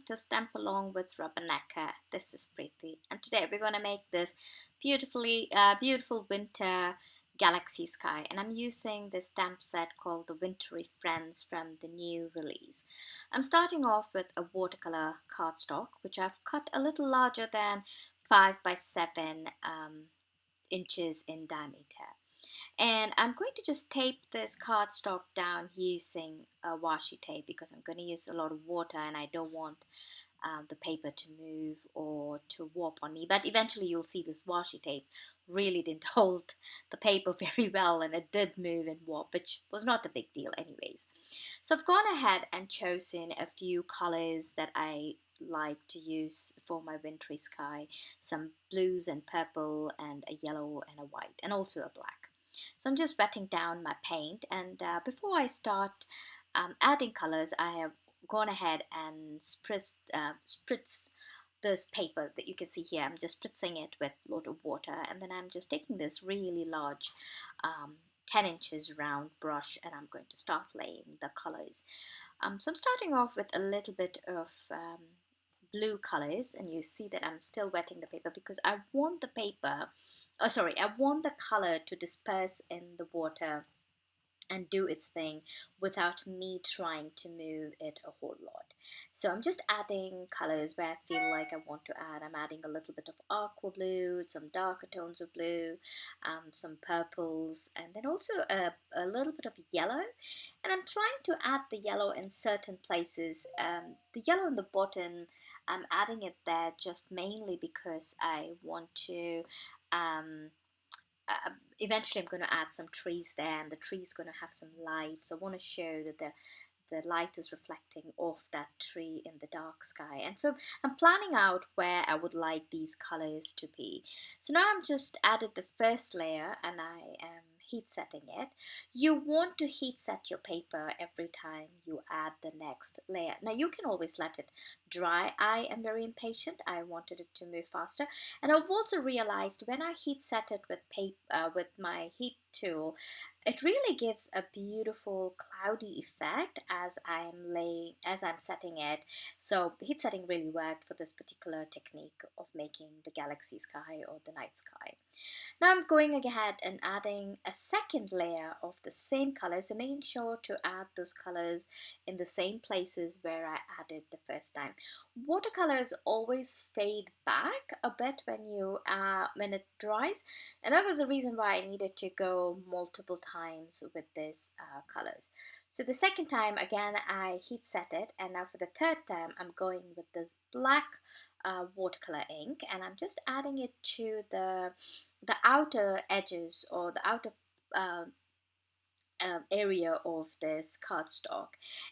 to Stamp Along with Rubbernecker. This is Preeti, and today we're going to make this beautiful winter galaxy sky. And I'm using this stamp set called the Wintery Friends from the new release. I'm starting off with a watercolor cardstock, which I've cut a little larger than 5 by 7 inches in diameter. And I'm going to just tape this cardstock down using a washi tape because I'm going to use a lot of water and I don't want the paper to move or to warp on me. But eventually you'll see this washi tape really didn't hold the paper very well, and it did move and warp, which was not a big deal anyways. So I've gone ahead and chosen a few colors that I like to use for my wintry sky, some blues and purple and a yellow and a white and also a black. So I'm just wetting down my paint, and before I start adding colors, I have gone ahead and spritz this paper that you can see here. I'm just spritzing it with a lot of water, and then I'm just taking this really large 10 inches round brush, and I'm going to start laying the colors. So I'm starting off with a little bit of blue colors, and you see that I'm still wetting the paper because I want the paper, I want the color to disperse in the water and do its thing without me trying to move it a whole lot. So I'm just adding colors where I feel like I want to add. I'm adding a little bit of aqua blue, some darker tones of blue, some purples, and then also a little bit of yellow. And I'm trying to add the yellow in certain places. The yellow in the bottom, I'm adding it there just mainly because I want to um, eventually I'm going to add some trees there, and the tree's going to have some light, so I want to show that the light is reflecting off that tree in the dark sky. And so I'm planning out where I would like these colors to be. So now I'm just added the first layer and I am heat setting it. You want to heat set your paper every time you add the next layer. Now you can always let it dry. I am very impatient. I wanted it to move faster, and I've also realized when I heat set it with with my heat tool, it really gives a beautiful cloudy effect as I'm setting it. So heat setting really worked for this particular technique of making the galaxy sky or the night sky. Now I'm going ahead and adding a second layer of the same color, so making sure to add those colors in the same places where I added the first time. Watercolors always fade back a bit when it dries, and that was the reason why I needed to go multiple times with these colors. So the second time again I heat set it, and now for the third time I'm going with this black watercolor ink, and I'm just adding it to the outer edges or the outer uh, area of this cardstock.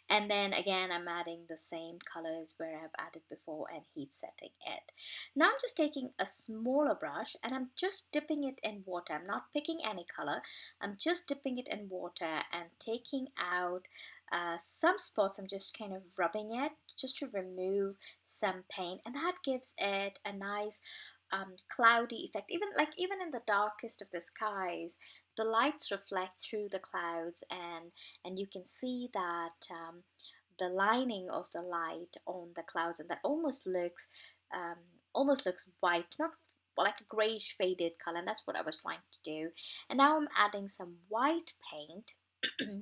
And then again I'm adding the same colors where I've added before and heat setting it. Now I'm just taking a smaller brush and I'm just dipping it in water. I'm not picking any color, I'm just dipping it in water and taking out some spots. I'm just kind of rubbing it just to remove some paint, and that gives it a nice cloudy effect. Even in the darkest of the skies, the lights reflect through the clouds, and you can see that the lining of the light on the clouds, and that um, almost looks white, not like a grayish faded color, and that's what I was trying to do. And now I'm adding some white paint,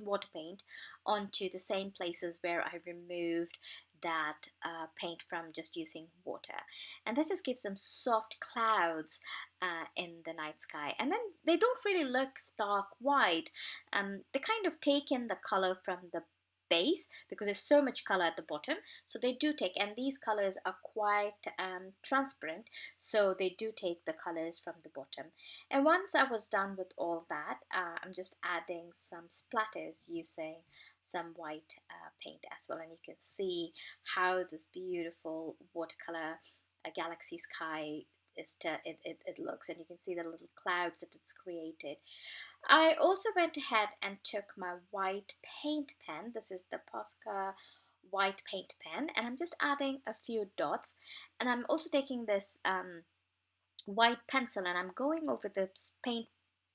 water paint, onto the same places where I removed that paint from just using water, and that just gives them soft clouds in the night sky. And then they don't really look stark white. They kind of take in the color from the base because there's so much color at the bottom, so they do take, and these colors are quite transparent, so they do take the colors from the bottom. And once I was done with all that, I'm just adding some splatters using some white paint as well, and you can see how this beautiful watercolor galaxy sky it looks, and you can see the little clouds that it's created. I also went ahead and took my white paint pen. This is the Posca white paint pen, and I'm just adding a few dots, and I'm also taking this white pencil and I'm going over the paint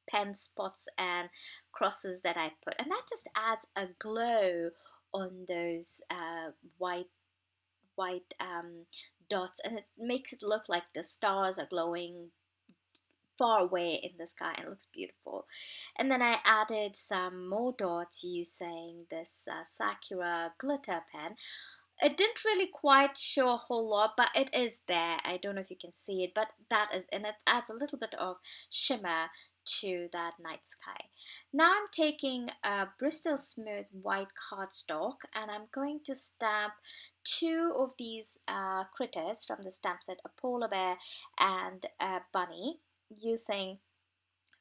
pen spots and crosses that I put, and that just adds a glow on those white white dots, and it makes it look like the stars are glowing far away in the sky, and it looks beautiful. And then I added some more dots using this Sakura glitter pen. It didn't really quite show a whole lot, but it is there. I don't know if you can see it, but that is, and it adds a little bit of shimmer to that night sky. Now I'm taking a Bristol Smooth white cardstock, and I'm going to stamp two of these critters from the stamp set, a polar bear and a bunny, using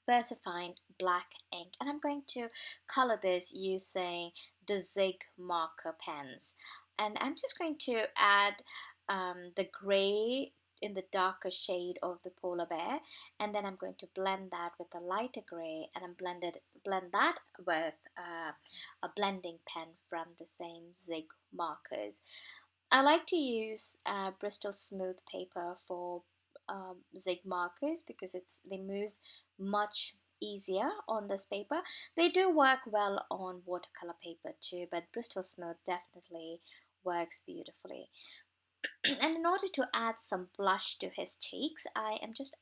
VersaFine black ink, and I'm going to color this using the Zig marker pens. And I'm just going to add the gray in the darker shade of the polar bear, and then I'm going to blend that with a lighter gray, and I'm blend that with a blending pen from the same Zig markers. I like to use Bristol Smooth paper for Zig markers because they move much easier on this paper. They do work well on watercolor paper too, but Bristol Smooth definitely works beautifully. And in order to add some blush to his cheeks, I am just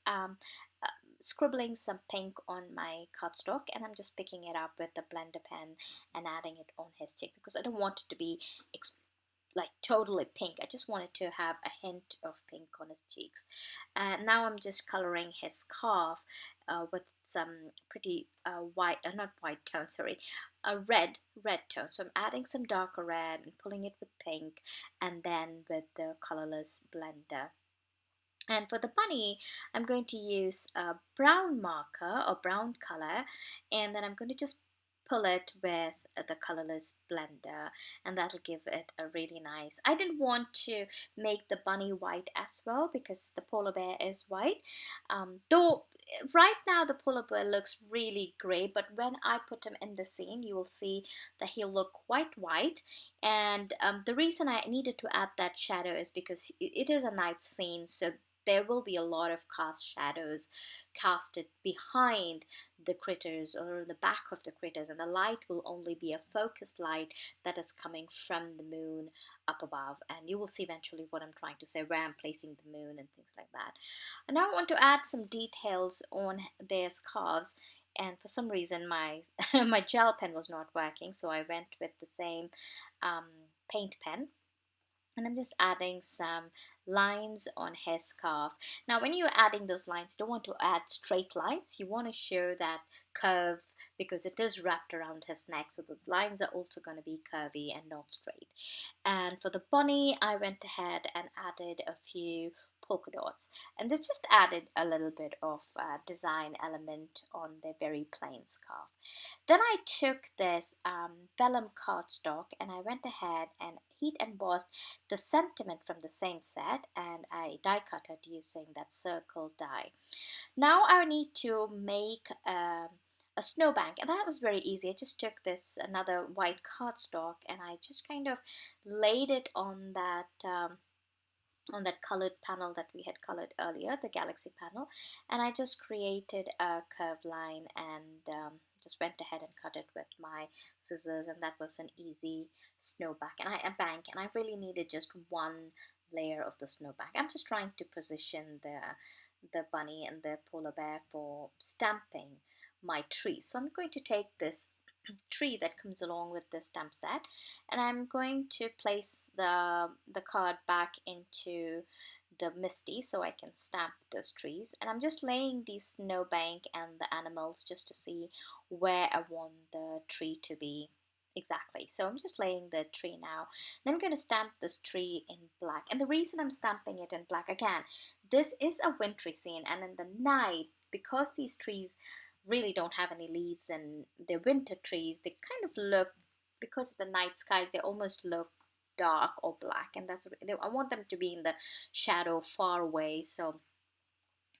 scribbling some pink on my cardstock, and I'm just picking it up with the blender pen and adding it on his cheek because I don't want it to be like totally pink. I just wanted to have a hint of pink on his cheeks. And now I'm just coloring his scarf with some pretty not white tone, sorry, a red tone. So I'm adding some darker red and pulling it with pink, and then with the colorless blender. And for the bunny, I'm going to use a brown marker or brown color, and then I'm going to just pull it with the colorless blender, and that'll give it a really nice. I didn't want to make the bunny white as well because the polar bear is white, though right now the polar bear looks really gray, but when I put him in the scene you will see that he'll look quite white. And the reason I needed to add that shadow is because it is a night scene, so there will be a lot of cast shadows casted behind the critters or the back of the critters, and the light will only be a focused light that is coming from the moon up above. And you will see eventually what I'm trying to say, where I'm placing the moon and things like that. And now I want to add some details on their scarves, and for some reason my my gel pen was not working, so I went with the same paint pen, and I'm just adding some lines on his scarf. Now when you're adding those lines, you don't want to add straight lines, you want to show that curve because it is wrapped around his neck, so those lines are also going to be curvy and not straight. And for the bunny, I went ahead and added a few polka dots, and this just added a little bit of design element on the very plain scarf. Then I took this vellum cardstock, and I went ahead and heat embossed the sentiment from the same set, and I die cut it using that circle die. Now I need to make a snowbank, and that was very easy. I just took this another white cardstock, and I just kind of laid it on that colored panel that we had colored earlier, the galaxy panel, and I just created a curved line and just went ahead and cut it with my scissors, and that was an easy snowbank. And I really needed just one layer of the snowbank. I'm just trying to position the bunny and the polar bear for stamping my tree. So I'm going to take this tree that comes along with the stamp set, and I'm going to place the card back into the MISTI so I can stamp those trees. And I'm just laying the snowbank and the animals just to see where I want the tree to be exactly. So I'm just laying the tree now, and I'm going to stamp this tree in black. And the reason I'm stamping it in black, again, this is a wintry scene, and in the night, because these trees really don't have any leaves and they're winter trees, they kind of look, because of the night skies, they almost look dark or black, and I want them to be in the shadow far away. So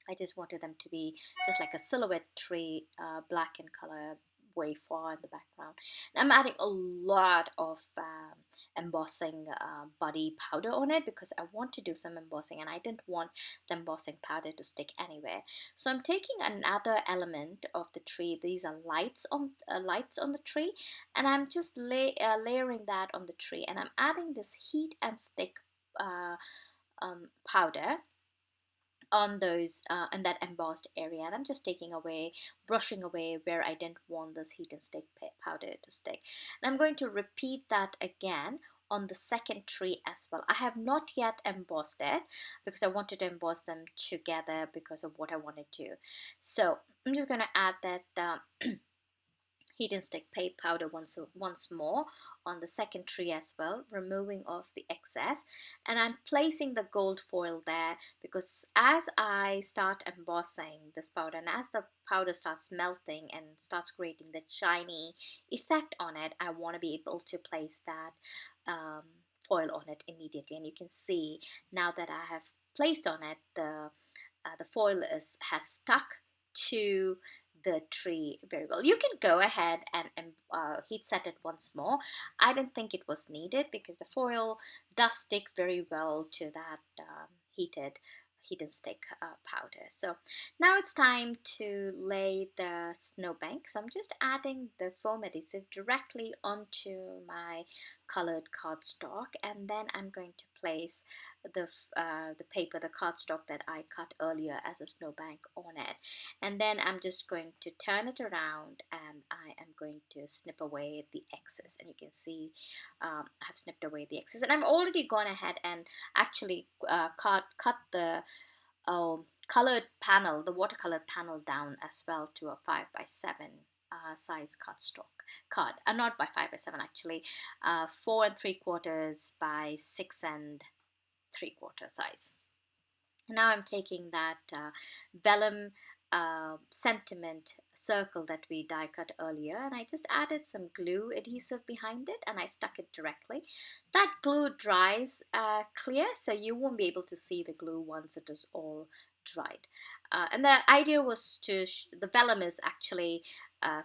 I just wanted them to be just like a silhouette tree, black in color, way far in the background. And I'm adding a lot of embossing body powder on it because I want to do some embossing, and I didn't want the embossing powder to stick anywhere. So I'm taking another element of the tree. These are lights on the tree, and I'm just layering that on the tree, and I'm adding this heat and stick powder on those in that embossed area, and I'm just brushing away where I didn't want this heat and stick powder to stick. And I'm going to repeat that again on the second tree as well. I have not yet embossed it because I wanted to emboss them together because of what I wanted to. So I'm just going to add that heat and stick paint powder once more on the second tree as well, removing off the excess, and I'm placing the gold foil there because as I start embossing this powder and as the powder starts melting and starts creating the shiny effect on it, I want to be able to place that foil on it immediately. And you can see now that I have placed on it, the foil has stuck to the tree very well. You can go ahead and heat set it once more. I didn't think it was needed because the foil does stick very well to that heat and stick powder. So now it's time to lay the snowbank. So I'm just adding the foam adhesive directly onto my colored cardstock, and then I'm going to place the paper, the cardstock that I cut earlier as a snowbank on it. And then I'm just going to turn it around and I am going to snip away the excess. And you can see I've snipped away the excess, and I've already gone ahead and actually cut the colored panel, the watercolor panel, down as well to a 5x7 size card. Not by 5x7 actually, 4 3/4 by 6 3/4 size. Now I'm taking that vellum sentiment circle that we die cut earlier, and I just added some glue adhesive behind it and I stuck it directly. That glue dries clear, so you won't be able to see the glue once it is all dried. And the idea was the vellum is actually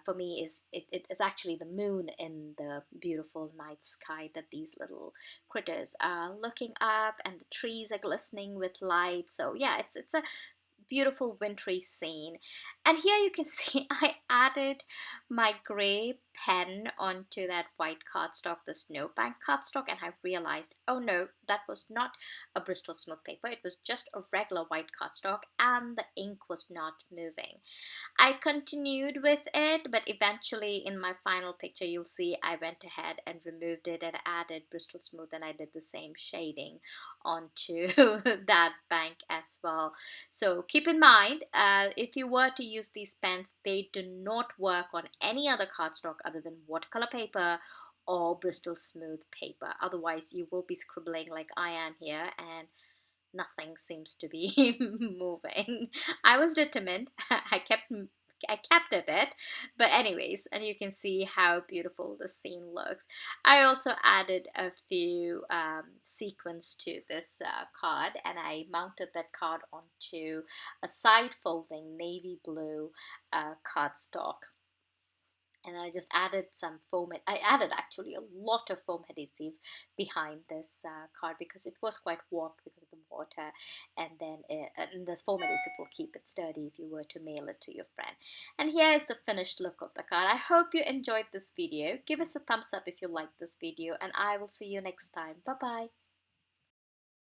for me it is actually the moon in the beautiful night sky that these little critters are looking up, and the trees are glistening with light. So yeah, it's a beautiful wintry scene. And here you can see I added my gray pen onto that white cardstock, the snowbank cardstock, and I realized, oh no, that was not a Bristol Smooth paper. It was just a regular white cardstock and the ink was not moving. I continued with it, but eventually in my final picture you'll see I went ahead and removed it and added Bristol Smooth, and I did the same shading onto that bank as well. So keep in mind, if you were to use these pens, they do not work on any other cardstock other than watercolor paper or Bristol Smooth paper. Otherwise you will be scribbling like I am here and nothing seems to be moving. I was determined. I kept at it, but anyways, and you can see how beautiful the scene looks. I also added a few sequins to this card, and I mounted that card onto a side folding navy blue cardstock. And I just added some foam. I added actually a lot of foam adhesive behind this card because it was quite warped because of the water, and then and this foam adhesive will keep it sturdy if you were to mail it to your friend. And here is the finished look of the card. I hope you enjoyed this video. Give us a thumbs up if you liked this video, and I will see you next time. Bye bye.